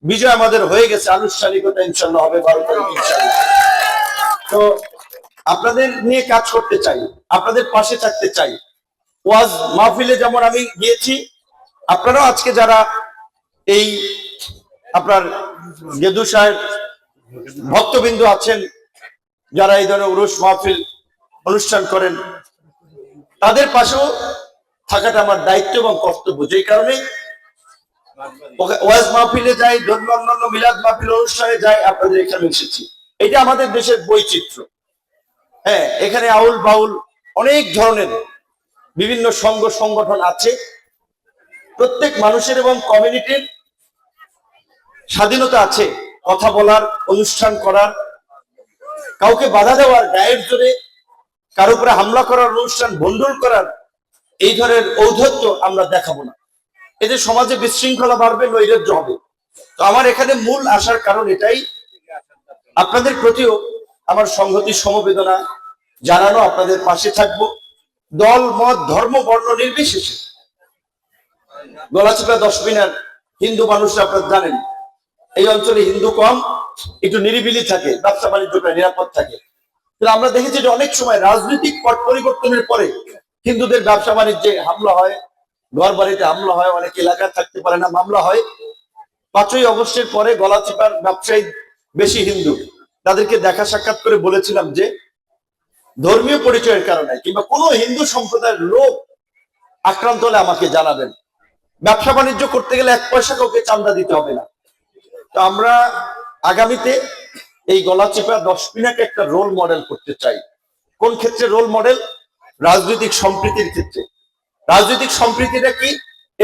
বিজয় আমাদের হয়ে গেছে, আনুষ্ঠানিকতা ইনশাল্লাহ হবে 12 তারিখ ইনশাল্লাহ। তো আপনাদের নিয়ে কাজ করতে চাই, আপনাদের পাশে থাকতে চাই। ওয়াজ মাহফিলে যেমন আমি গিয়েছি, আপনারাও আজকে যারা এই আপনার গেদু সাহেব ভক্তবিন্দু আছেন, যারা এই ধরনের উরুস মাহফিল অনুষ্ঠান করেন, তাদের পাশেও থাকাটা আমার দায়িত্ব এবং কর্তব্য। যেই কারণে ওয়াজ মাহফিলে যাই, ধর্মীয় অন্যান্য মিলাদ মাহফিল অনুষ্ঠানে যাই, আপনাদের এখানে এসেছি। এটা আমাদের দেশের বৈচিত্র্য। হ্যাঁ, এখানে আউল বাউল অনেক ধরনের বিভিন্ন সংঘ সংগঠন আছে। প্রত্যেক মানুষের এবং কমিউনিটির স্বাধীনতা আছে কথা বলার, অনুষ্ঠান করার, কাউকে বাধা দেওয়ার, গায়ের জোরে কারো উপরে হামলা করার, অনুষ্ঠান ভণ্ডুল করার এই ধরনের ঔদ্ধত্য আমরা দেখাবো না। এতে সমাজে বিশৃঙ্খলা বাড়বে, নৈরাজ্য হবে। তো আমার এখানে মূল আসার কারণ এটাই, আপনাদের প্রতিও আমার সংহতি সমবেদনা জানানো, আপনাদের পাশে থাকবো দল মত ধর্ম বর্ণ নির্বিশেষে। গলাচিপা 10 মিনার হিন্দু মানুষরা আপনারা জানেন এই অঞ্চলে হিন্দু কম, একটু নিরিবিলি থাকে, ব্যবসা বাণিজ্যটা নিরাপদ থাকে। কিন্তু আমরা দেখেছি যে অনেক সময় রাজনৈতিক পট পরিবর্তনের পরে হিন্দুদের ব্যবসা বাণিজ্যে হামলা হয়, ঘর বাড়িতে হামলা হয়, অনেক এলাকা থাকতে পারে না, মামলা হয়। 5ই আগস্টের পরে গলাচিপার ব্যবসায়ী বেশি হিন্দু, তাদেরকে দেখা সাক্ষাৎ করে বলেছিলাম যে ধর্মীয় পরিচয়ের কারণে কিংবা কোনো হিন্দু সম্প্রদায়ের লোক আক্রান্ত হলে আমাকে জানাবেন। ব্যবসা বাণিজ্য করতে গেলে 1 পয়সা কাউকে চাঁদা দিতে হবে না। তো আমরা আগামীতে এই গলাচিপা 10 মিনাকে একটা রোল মডেল করতে চাই। কোন ক্ষেত্রে রোল মডেল? রাজনৈতিক সম্প্রীতির ক্ষেত্রে। রাজনৈতিক সম্প্রীতিটা কি?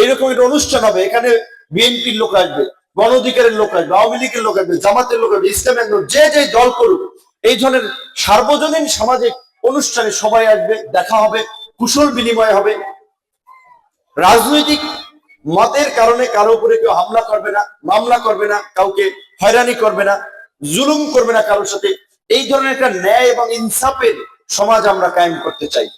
এইরকম একটা অনুষ্ঠান হবে, এখানে বিএনপির লোক আসবে, গণ অধিকারের লোক আসবে, আওয়ামী লীগের লোক আসবে, জামাতের লোক আসবে, ইসলামের লোক, যে যে দল করুক, এই ধরনের সার্বজনীন সামাজিক অনুষ্ঠানে সবাই আসবে, দেখা হবে, কুশল বিনিময় হবে। রাজনৈতিক মতের কারণে কারো উপরে কেউ হামলা করবে না, মামলা করবে না, কাউকে হয়রানি করবে না, জুলুম করবে না কারোর সাথে। এই ধরনের একটা ন্যায় এবং ইনসাফের সমাজ আমরা কায়েম করতে চাই।